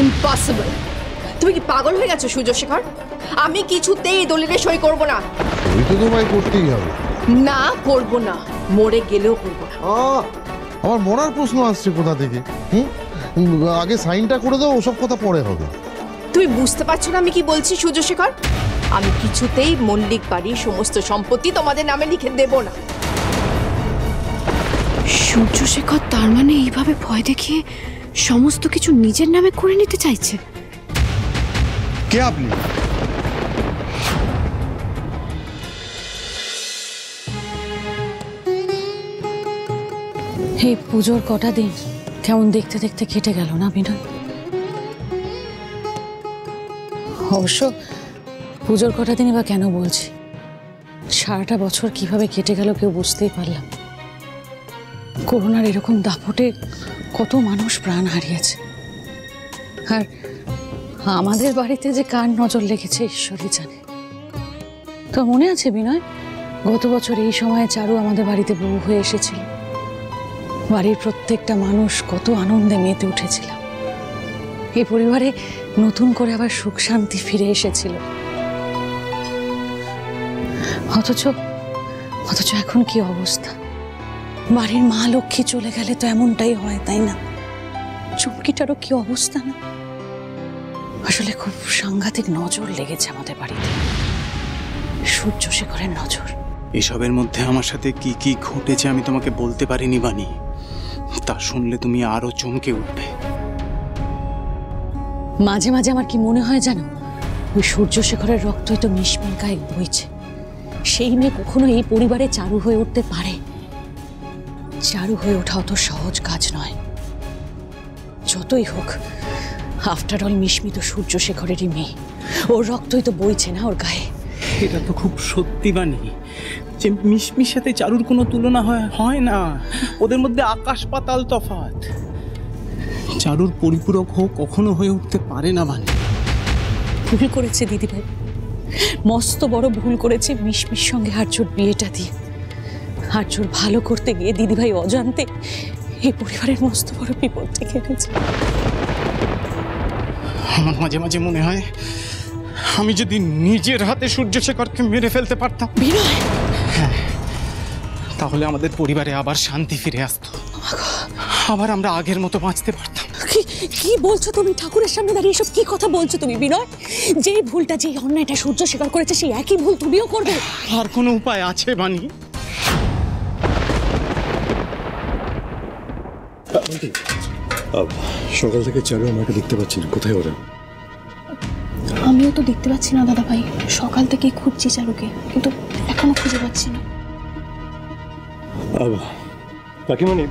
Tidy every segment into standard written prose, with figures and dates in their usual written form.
Impossible. তুমি কি পাগল হয়ে গেছো সূর্যশেখর? আমি কিছুতেই এই দলিলে সই করব না। সই তো তোমায় করতেই হবে। না, করব না, মরে গেলেও করব না। আমার মরার প্রশ্ন আসছে কোথা থেকে? আগে সাইনটা করে দাও, ওসব কথা পরে হবে। তুমি বুঝতে পারছো না আমি কি বলছি সূর্যশেখর? আমি কিছুতেই মল্লিক বাড়ির সমস্ত সম্পত্তি তোমাদের নামে লিখে দেব না। সূর্যশেখর তার মানে এইভাবে ভয় দেখিয়ে সমস্ত কিছু নিজের নামে করে নিতে চাইছে। কে আপনি? এই পুজোর কটা দিন কেমন দেখতে দেখতে কেটে গেল না বিনয়? অবশ্য পুজোর কটা দিনই বা কেন বলছি, সারাটা বছর কিভাবে কেটে গেল কেউ বুঝতেই পারলাম। করোনার এরকম দাপটে কত মানুষ প্রাণ হারিয়েছে, আর আমাদের বাড়িতে যে কার নজর লেগেছে ঈশ্বরই জানে। তো মনে আছে বিনয়, গত বছর এই সময় চারু আমাদের বাড়িতে বউ হয়ে এসেছিল। বাড়ির প্রত্যেকটা মানুষ কত আনন্দে মেতে উঠেছিল। এই পরিবারে নতুন করে আবার সুখ শান্তি ফিরে এসেছিল। অথচ এখন কি অবস্থা? বাড়ির মা লক্ষ্মী চলে গেলে তো এমনটাই হয়, তাই না? চুমকিটারও কি অবস্থা না? আসলে খুব সাংঘাতিক নজর লেগেছে আমাদের বাড়িতে, সূর্যশেখরের নজর। এসবের মধ্যে আমার সাথে কি কি ঘটেছে আমি তোমাকে বলতে পারিনি বানি, তা শুনলে তুমি আরো চমকে উঠবে। মাঝে মাঝে আমার কি মনে হয় জানো, ওই সূর্যশেখরের রক্তই তো মিশমিল গায়ে বইছে। সেই মেয়ে কখনো এই পরিবারে চারু হয়ে উঠতে পারে? চারু হয়ে ওঠা অত সহজ কাজ নয়। যতই হোক, আফটার অল মিশমি তো সূর্যশেখরেরই মেয়ে, ওর রক্তই তো বইছে না ওর গায়ে। এটা তো খুব সত্যি বানি যে মিশমির সাথে চারুর কোনো তুলনা হয় না। ওদের মধ্যে আকাশ পাতাল তফাৎ। চারুর পরিপূরক হোক কখনো হয়ে উঠতে পারে না বানি। ভুল করেছে দিদিভাই, মস্ত বড় ভুল করেছে মিশমির সঙ্গে আর্যর বিয়েটা দিয়ে। আর্যর ভালো করতে গিয়ে দিদিভাই অজান্তে এই পরিবারের মস্ত বড় বিপদ ডেকে এনেছে। আমার মাঝে মাঝে মনে হয় আমি যদি নিজের হাতে সূর্যশেখরকে মেরে ফেলতে পারতাম, বিনয়, হ্যাঁ, তাহলে আমাদের পরিবারে আবার শান্তি ফিরে আসতো, আবার আমরা আগের মতো বাঁচতে পারতাম। কি বলছো তুমি? ঠাকুরের সামনে দাঁড়িয়ে এসব কি কথা বলছো তুমি বিনয়? যেই ভুলটা, যেই অন্যায়টা সূর্যশেখর করেছে, সেই একই ভুল তুমিও করবে? আর কোনো উপায় আছে বানি? সকাল থেকে চারু আমাকে দেখতে পাচ্ছি না, কোথায় ওরা? আমিও তো দেখতে পাচ্ছি না দাদা ভাই, সকাল থেকে খুঁজছি চারুকে, কিন্তু এখনো খুঁজে পাচ্ছি না। কাকিমণি,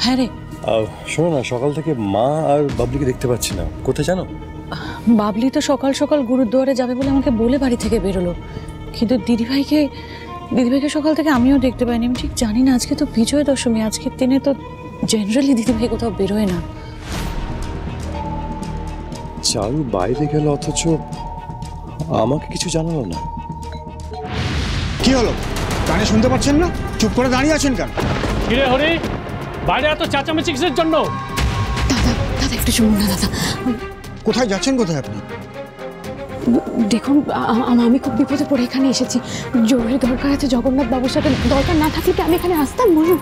হ্যাঁ রে, শোনো না, সকাল থেকে মা আর বাবলিকে দেখতে পাচ্ছি না, কোথায় জানো? বাবলি তো সকাল সকাল গুরুদ্বারে যাবে বলে আমাকে বলে বাড়ি থেকে বেরোলো, কিন্তু দিদিভাইকে সকাল থেকে আমিও দেখতে পাইনি। আমি ঠিক জানি না, আজকে তো বিজয় দশমী, আজকের দিনে তো জেনারেলি দিদিভাই কোথাও বেরোয় না। চারু বাইরে গেল অথচ আমাকে কিছু জানালো না। কি হলো? কানে শুনতে পাচ্ছেন না? চুপ করে দাঁড়িয়ে আছেন কেন? কিরে হরি, বাইরে এত চেঁচামেচি কিসের জন্য? দাদা একটু শুনুন না দাদা। কোথায় যাচ্ছেন? কোথায় আপনি? দেখুন, আমি খুব বিপদে পড়ে এখানে এসেছি, জরুরি দরকার আছে জগন্নাথ বাবুর সাথে। দরকার না থাকলে কি আমি এখানে আসতাম বলুন?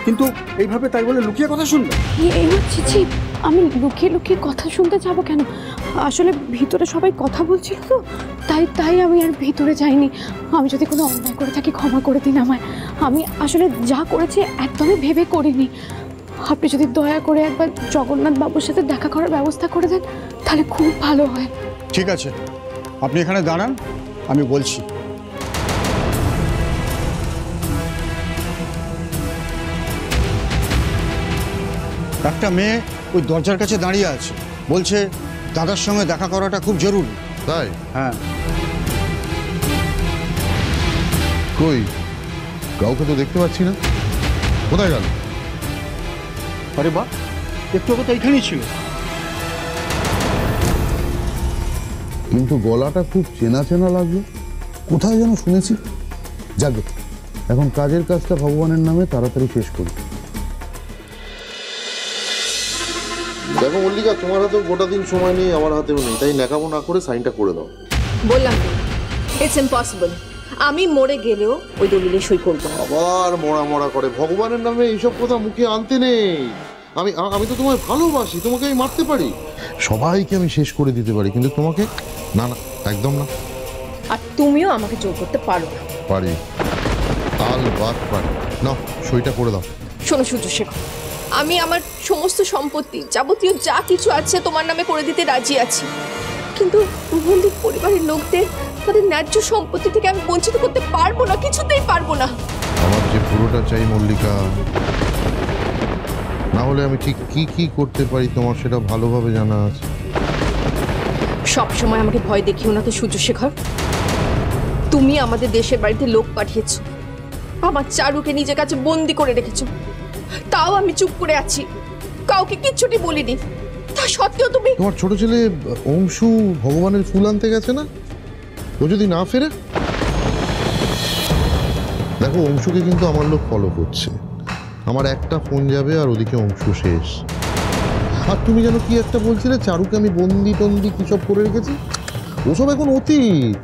কিন্তু এইভাবে তাই বলে লুকিয়ে কথা শুনবেন? ছি, আমি লুকিয়ে লুকিয়ে কথা শুনতে যাব কেন? আসলে ভিতরে সবাই কথা বলছিল তো, তাই আমি আর ভিতরে যাইনি। আমি যদি কোনো অন্যায় করে থাকি ক্ষমা করে দিন আমায়। আমি আসলে যা করেছি একদমই ভেবে করিনি। আপনি যদি দয়া করে একবার জগন্নাথ বাবুর সাথে দেখা করার ব্যবস্থা করে দেন তাহলে খুব ভালো হয়। ঠিক আছে, আপনি এখানে দাঁড়ান, আমি বলছি। একটা মেয়ে ওই দরজার কাছে দাঁড়িয়ে আছে, বলছে দাদার সঙ্গে দেখা করাটা খুব জরুরি। তাই? হ্যাঁ। কই, কাউকে তো দেখতে পাচ্ছি না, কোথায় গেল? আরে বাহ, একটু আগে তো এইখানেই ছিল। কিন্তু গলাটা খুব চেনা চেনা লাগলো, কোথায় যেন শুনেছি। যাকে এখন কাজের কাজটা ভগবানের নামে তাড়াতাড়ি শেষ করি। দেখো মল্লিকা, তোমার হাতেও গোটা দিন সময় নেই, আমার হাতেও নেই, তাই ন্যাকামো না করে সাইনটা করে দাও। বললাম ইটস ইম্পসিবল। আমি মরে গেলেও ওই দলিলে সই করবো না। আবার মরা মরা করে, ভগবানের নামে এইসব কথা মুখে আনতে নেই। আমি তো তোমায় ভালোবাসি, তোমাকে আমি মারতে পারি, সবাইকে আমি শেষ করে দিতে পারি, কিন্তু তোমাকে না, না, একদম না। আর তুমিও আমাকে জোর করতে পারো না। পারি, তাল বাদ পারি না, সইটা করে দাও। শোনো সূর্যশেখর, আমি আমার সমস্ত সম্পত্তি, যাবতীয় যা কিছু আছে তোমার নামে করে দিতে রাজি আছি, কিন্তু মল্লিক পরিবারের লোকদের তাদের ন্যায্য সম্পত্তি থেকে আমি বঞ্চিত করতে পারবো না, কিছুতেই পারবো না। আমার যে পুরোটা চাই মল্লিকা, না হলে আমি ঠিক কি কি করতে পারি তোমার সেটা ভালোভাবে জানা আছে। সবসময় আমাকে ভয় দেখিও না তো সূর্যশেখর। তুমি আমাদের দেশের বাড়িতে লোক পাঠিয়েছো, আমার চারুকে নিজের কাছে বন্দি করে রেখেছো, তাও আমি চুপ করে আছি, কাউকে কিচ্ছুটি বলিনি। তা সত্ত্বেও তুমি... তোমার ছোট ছেলে অংশু ভগবানের ফুল আনতে গেছে না, ও যদি না ফেরে? দেখো, অংশুকে কিন্তু আমার লোক ফলো করছে, আমার একটা ফোন যাবে আর ওদিকে অংশু শেষ। আর তুমি যেন কি একটা বলছিলে, চারুকে আমি বন্দি টন্দি কি সব করে রেখেছি, ওসব এখন অতীত।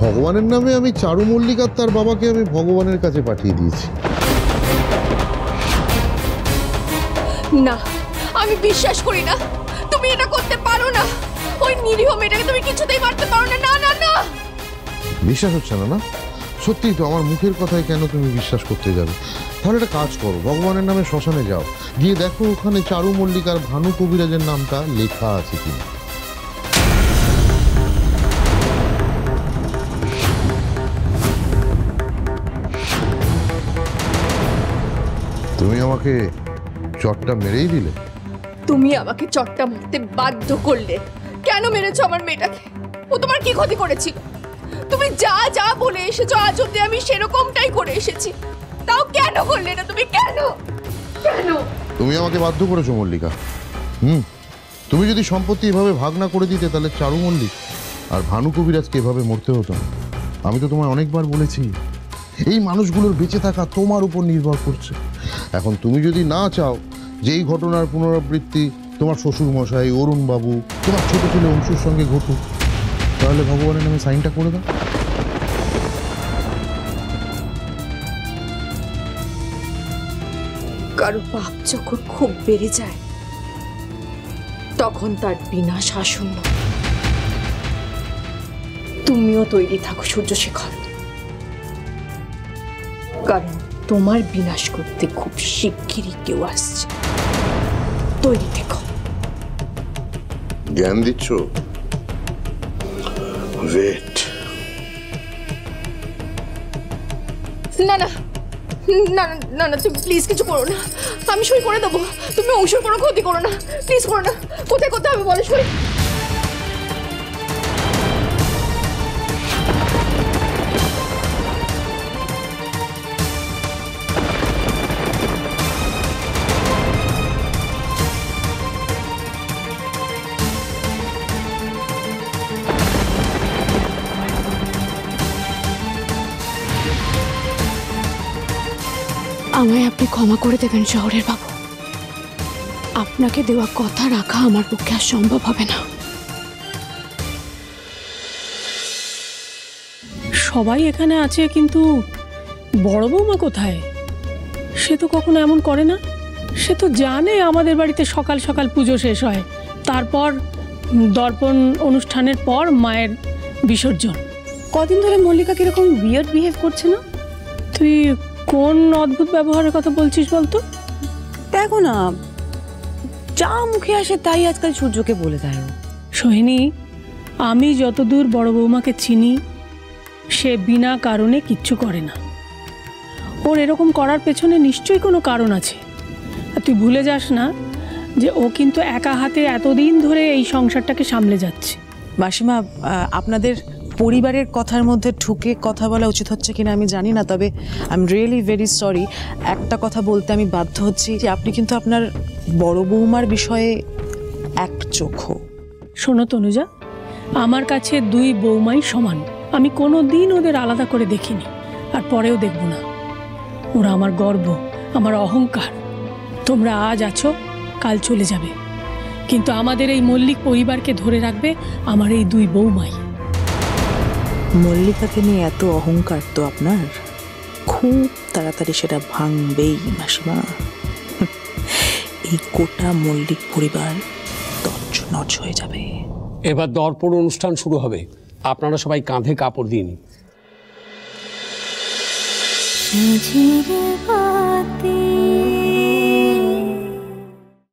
ভগবানের নামে আমি চারু মল্লিক আর তার বাবাকে আমি ভগবানের কাছে পাঠিয়ে দিয়েছি। না, আমি বিশ্বাস করি না, তুমি এটা করতে পারো না। ওই নিরীহ মেয়েটাকে তুমি কিছুতেই মারতে পারো না। না না না, বিশ্বাস হচ্ছে না? না সত্যিই তো, আমার মুখের কথায় কেন তুমি বিশ্বাস করতে যাবে? তাহলে একটা কাজ করো, ভগবানের নামে শ্মশানে যাও, গিয়ে দেখো ওখানে চারু মল্লিক আর ভানু কবিরাজের নামটা লেখা আছে কিনা। তুমি আমাকে চটটা মেরেই দিলে। তুমি আমাকে চটটা মারতে বাধ্য করলে। কেন মেরেছো আমার মেয়েটাকে? ও তোমার কি ক্ষতি করেছিল? তুমি যা যা বলে এসেছো আজ অব্দি আমি সেরকমটাই করে এসেছি, তাও কেন করলে না তুমি? কেন কেন? তুমি আমাকে বাধ্য করেছো মল্লিকা। তুমি যদি সম্পত্তি এভাবে ভাগ না করে দিতে, তাহলে চারু মল্লিক আর ভানু কবিরাজকে এভাবে মরতে হতো না। আমি তো তোমায় অনেকবার বলেছি, এই মানুষগুলোর বেঁচে থাকা তোমার উপর নির্ভর করছে। এখন তুমি যদি না চাও যে এই ঘটনার পুনরাবৃত্তি তোমার শ্বশুর মশাই, অরুণ বাবু, তোমার ছোট ছেলে অংশুর সঙ্গে ঘটুক, তাহলে ভগবানের নামে সাইনটা করে দাও। কারো পাপ যখন খুব বেড়ে যায়, তখন তার বিনাশ আসন্ন। তুমিও তৈরি থাকো সূর্যশেখর, কারণ তোমার বিনাশ করতে খুব শিগগিরই কেউ আসছে। তৈরি থেকো। জ্ঞান দিচ্ছ? ওয়েট। না না না না না, তুমি প্লিজ কিছু করো না, আমি সই করে দেবো। তুমি অংশুর কোনো ক্ষতি করো না, প্লিজ করো না। কোথায় করতে হবে বলো, সই। আমায় আপনি ক্ষমা করে দেবেন শহরের বাবু, আপনাকে দেওয়া কথা রাখা আমার পক্ষে আর সম্ভব হবে না। সবাই এখানে আছে, কিন্তু বড় বৌমা কোথায়? সে তো কখনো এমন করে না। সে তো জানে আমাদের বাড়িতে সকাল সকাল পুজো শেষ হয়, তারপর দর্পণ অনুষ্ঠানের পর মায়ের বিসর্জন। কদিন ধরে মল্লিকা কিরকম উইয়ার্ড বিহেভ করছে না? তুই কোন অদ্ভুত ব্যবহারের কথা বলছিস বলতো? দেখো না, যা মুখে আসে তাই আজকাল সূর্যকে বলে দেয়। সোহিনী, আমি যতদূর বড় বৌমাকে চিনি, সে বিনা কারণে কিচ্ছু করে না। ওর এরকম করার পেছনে নিশ্চয়ই কোনো কারণ আছে। আর তুই ভুলে যাস না যে ও কিন্তু একা হাতে এতদিন ধরে এই সংসারটাকে সামলে যাচ্ছে। মাসিমা, আপনাদের পরিবারের কথার মধ্যে ঢুকে কথা বলা উচিত হচ্ছে কিনা আমি জানি না, তবে I am really very sorry. একটা কথা বলতে আমি বাধ্য হচ্ছি যে আপনি কিন্তু আপনার বড় বৌমার বিষয়ে একচোখো। শোনো তনুজা, আমার কাছে দুই বৌমাই সমান। আমি কোনো দিন ওদের আলাদা করে দেখিনি, আর পরেও দেখব না। ওরা আমার গর্ব, আমার অহংকার। তোমরা আজ আছো, কাল চলে যাবে। কিন্তু আমাদের এই মল্লিক পরিবারকে ধরে রাখবে আমার এই দুই বৌমাই। মল্লিকাকে নিয়ে এত অহংকার তো আপনার, খুব তাড়াতাড়ি সেটা ভাঙবেই মাসিমা। এই গোটা মল্লিক পরিবার তছনছ হয়ে যাবে। এবার দর্পণ অনুষ্ঠান শুরু হবে, আপনারা সবাই কাঁধে কাপড় দিয়ে নিন। ঝিরে বাতি